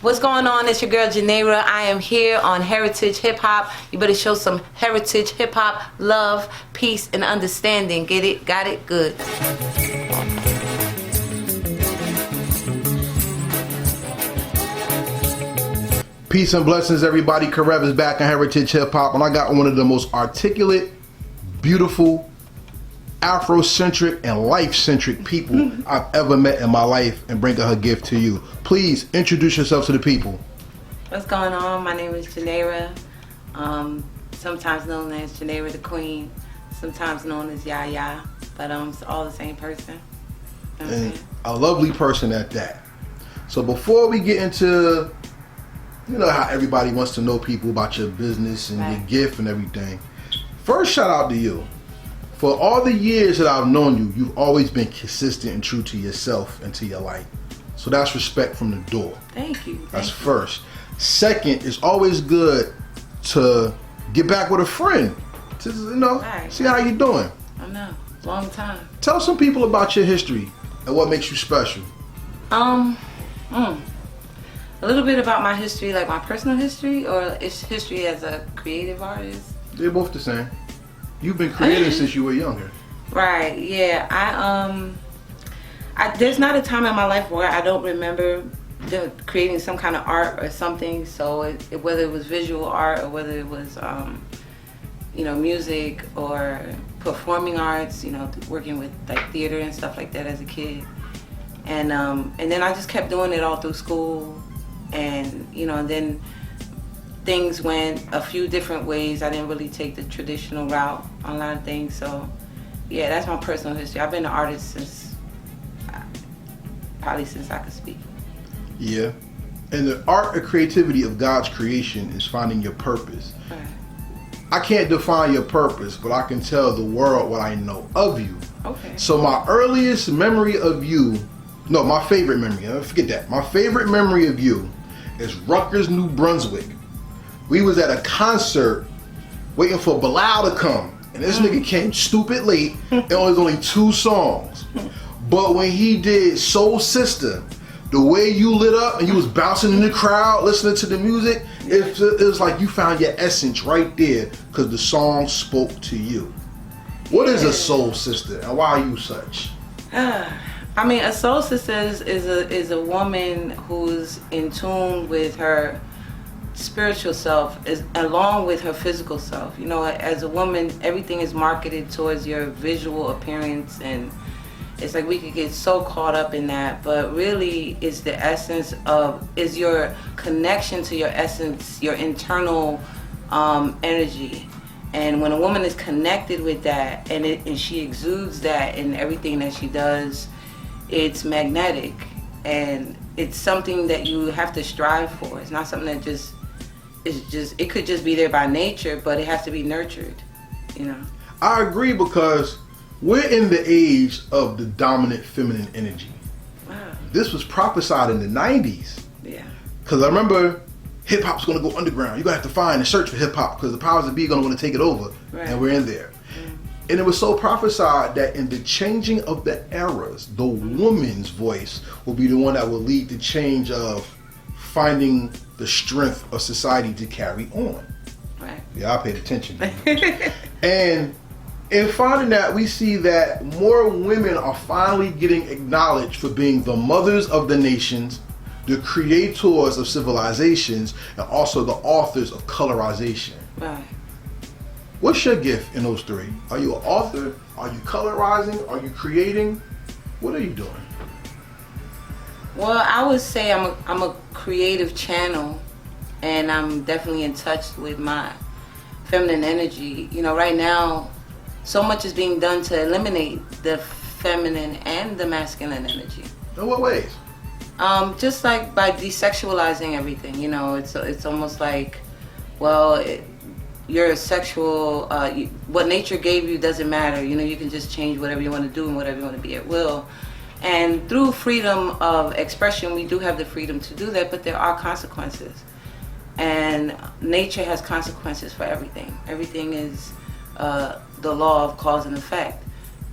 What's going on? It's your girl Yaneira. I am here on Heritage Hip Hop. You better show some Heritage Hip Hop love, peace, and understanding. Get it? Got it? Good. Peace and blessings, everybody. Karev is back on Heritage Hip Hop, and I got one of the most articulate, beautiful, Afrocentric, and life-centric people I've ever met in my life, and bring her gift to you. Please introduce yourself to the people. What's going on? My name is Yaneira, sometimes known as Yaneira The Queen, sometimes known as Yaya, but it's all the same person. You know And a lovely person at that. So before we get into, you know how everybody wants to know people about your business and your gift and everything, first shout out to you. For all the years that I've known you, you've always been consistent and true to yourself and to your life. So that's respect from the door. Thank you. That's first. Second, it's always good to get back with a friend. To, see how you doing. I know. Long time. Tell some people about your history and what makes you special. A little bit about my history, like my personal history, or it's history as a creative artist? They're both the same. You've been creating since you were younger. Right, yeah. There's not a time in my life where I don't remember creating some kind of art or something. So whether it was visual art or whether it was, music or performing arts, working with like theater and stuff like that as a kid. And then I just kept doing it all through school. And, then things went a few different ways. I didn't really take the traditional route on a lot of things. So, yeah, that's my personal history. I've been an artist since I could speak. Yeah. And the art or creativity of God's creation is finding your purpose. Right. I can't define your purpose, but I can tell the world what I know of you. Okay. So my earliest memory of you, my favorite memory, forget that. My favorite memory of you is Rutgers, New Brunswick. We was at a concert waiting for Bilal to come, and this nigga came stupid late, and it was only 2 songs. But when he did Soul Sister, the way you lit up and you was bouncing in the crowd listening to the music, it was like you found your essence right there because the song spoke to you. What is a soul sister and why are you such? A soul sister is a woman who's in tune with her spiritual self along with her physical self. As a woman, everything is marketed towards your visual appearance, and it's like we could get so caught up in that, but really it's the essence is your connection to your essence, your internal energy. And when a woman is connected with that and she exudes that in everything that she does, it's magnetic, and it's something that you have to strive for. It's not something that it could just be there by nature, but it has to be nurtured, I agree, because we're in the age of the dominant feminine energy. Wow. This was prophesied in the 90s. Yeah. Because I remember hip-hop's going to go underground. You're going to have to find and search for hip-hop because the powers that be are going to want to take it over. Right. And we're in there. And it was so prophesied that in the changing of the eras, the woman's voice will be the one that will lead the change of finding the strength of society to carry on. Right. Yeah, I paid attention. And in finding that, we see that more women are finally getting acknowledged for being the mothers of the nations, the creators of civilizations, and also the authors of colorization. Right. What's your gift in those 3? Are you an author? Are you colorizing? Are you creating? What are you doing? Well, I would say I'm a creative channel, and I'm definitely in touch with my feminine energy. Right now, so much is being done to eliminate the feminine and the masculine energy. In what ways? Just like by desexualizing everything. It's almost like, you're sexual, what nature gave you doesn't matter. You can just change whatever you want to do and whatever you want to be at will. And through freedom of expression, we do have the freedom to do that, but there are consequences. And nature has consequences for everything. Everything is the law of cause and effect.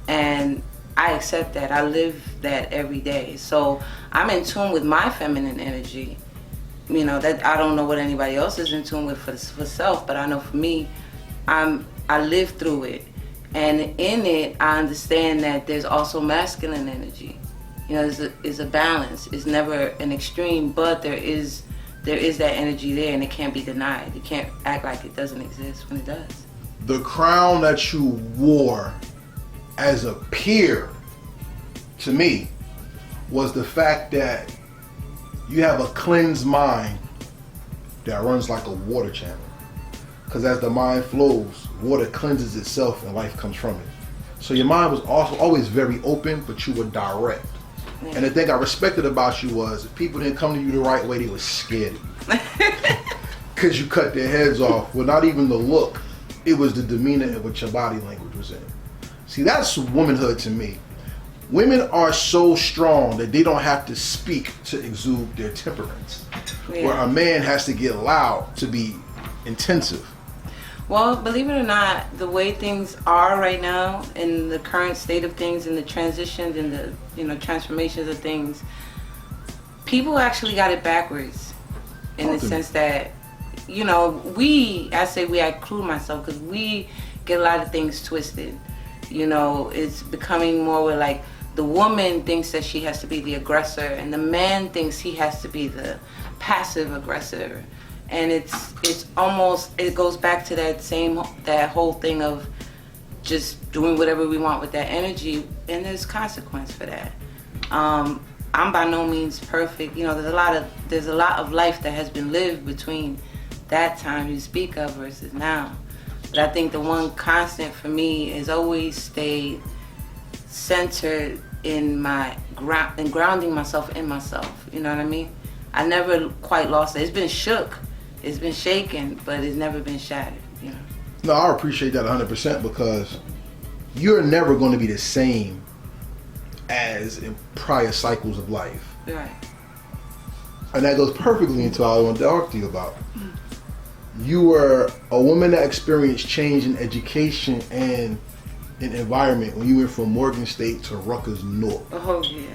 And I accept that. I live that every day. So I'm in tune with my feminine energy You know, that I don't know what anybody else is in tune with for self, but I know for me, I live through it, and in it I understand that there's also masculine energy. You know, there's a balance. It's never an extreme, but there is that energy there, and it can't be denied. You can't act like it doesn't exist when it does. The crown that you wore as a peer to me was the fact that you have a cleansed mind that runs like a water channel. Because as the mind flows, water cleanses itself and life comes from it. So your mind was also always very open, but you were direct. Yeah. And the thing I respected about you was if people didn't come to you the right way, they were scared of you. Because you cut their heads off. Well, not even the look. It was the demeanor and what your body language was in. See, that's womanhood to me. Women are so strong that they don't have to speak to exude their temperaments. Yeah. Where a man has to get loud to be intensive. Well, believe it or not, the way things are right now, in the current state of things, and the transitions and the, you know, transformations of things, people actually got it backwards, in the sense that, you know, I include myself, because we get a lot of things twisted. You know, it's becoming more where, like, the woman thinks that she has to be the aggressor, and the man thinks he has to be the passive aggressor. And it's almost, it goes back to that whole thing of just doing whatever we want with that energy, and there's consequence for that. I'm by no means perfect. You know, there's a lot of life that has been lived between that time you speak of versus now. But I think the one constant for me has always stayed centered in grounding myself in myself. You know what I mean? I never quite lost it. It's been shook. It's been shaken, but it's never been shattered, you know? No, I appreciate that 100% because you're never going to be the same as in prior cycles of life. Right. And that goes perfectly into what I want to talk to you about. You were a woman that experienced change in education and in environment when you went from Morgan State to Rutgers North. Oh, yeah.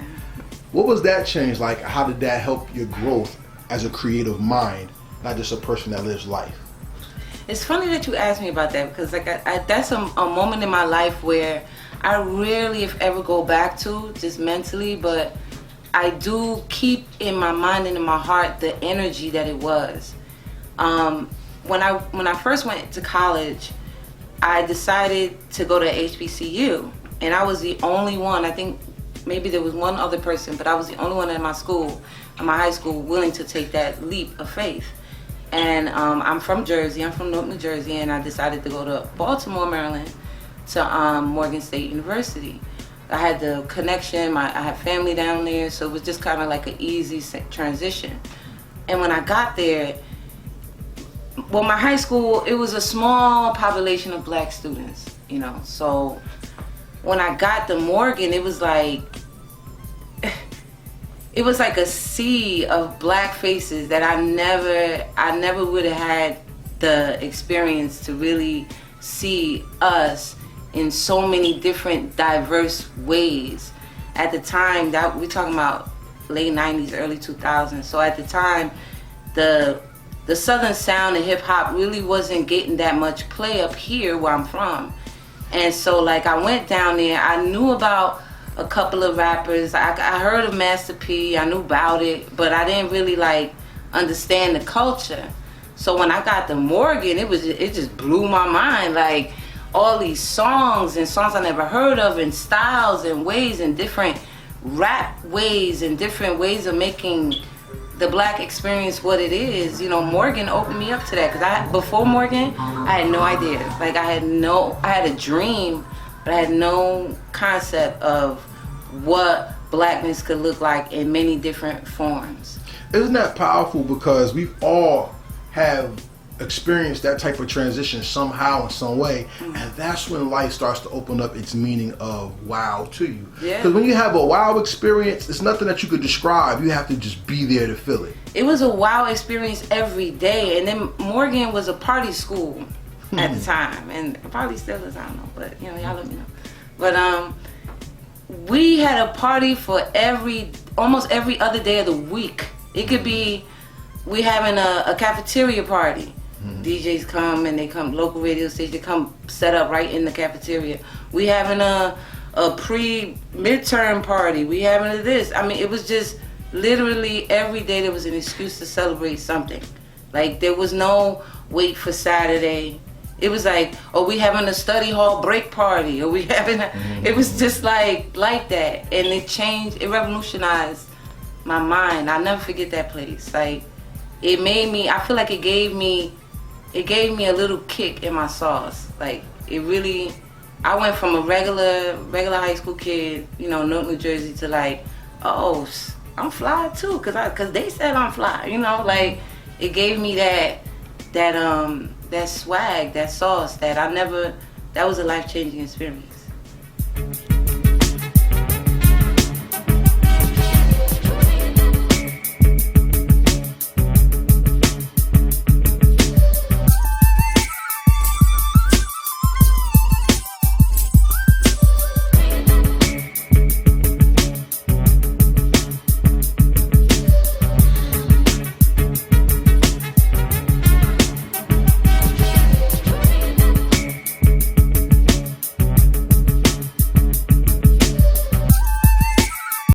What was that change like? How did that help your growth as a creative mind, not just a person that lives life? It's funny that you asked me about that, because like that's a moment in my life where I rarely, if ever, go back to, just mentally, but I do keep in my mind and in my heart the energy that it was. When I first went to college, I decided to go to HBCU, and I was the only one. I think maybe there was one other person, but I was the only one in my high school, willing to take that leap of faith. And I'm from Jersey. I'm from Newark, New Jersey, and I decided to go to Baltimore, Maryland, to Morgan State University. I had the connection. I had family down there, so it was just kind of like an easy transition. And when I got there, well, my high school, it was a small population of black students, you know. So when I got to Morgan, it was like a sea of black faces that I never would have had the experience to really see us in so many different diverse ways. At the time, that we're talking about late 90s, early 2000s. So at the time, the Southern sound and hip hop really wasn't getting that much play up here where I'm from. And so like I went down there, I knew about a couple of rappers. I heard of Master P, I knew about it, but I didn't really like understand the culture. So when I got to Morgan, it just blew my mind, like all these songs I never heard of, and styles and ways and different rap ways and different ways of making the black experience what it is. You know, Morgan opened me up to that, because before Morgan, I had no idea. Like I had a dream, but I had no concept of what blackness could look like in many different forms. Isn't that powerful? Because we all have experienced that type of transition somehow in some way, and that's when life starts to open up its meaning of wow to you. Yeah. Because when you have a wow experience, it's nothing that you could describe. You have to just be there to feel it. It was a wow experience every day. And then Morgan was a party school at the time, and it probably still is, I don't know, but you know, y'all let me know. But we had a party for almost every other day of the week. It could be we having a cafeteria party. DJs come and they come, local radio station, they come set up right in the cafeteria. We having a pre-midterm party. We having this. I mean, it was just literally every day there was an excuse to celebrate something. Like, there was no wait for Saturday. It was like, oh, we having a study hall break party, or we having it was just like that. And it changed, it revolutionized my mind. I'll never forget that place. Like, it made me, I feel like it gave me a little kick in my sauce. Like, it really, I went from a regular high school kid, you know, Newark, New Jersey, to like, oh, I'm fly too, cause they said I'm fly, you know. Like, it gave me that swag, that sauce that that was a life-changing experience.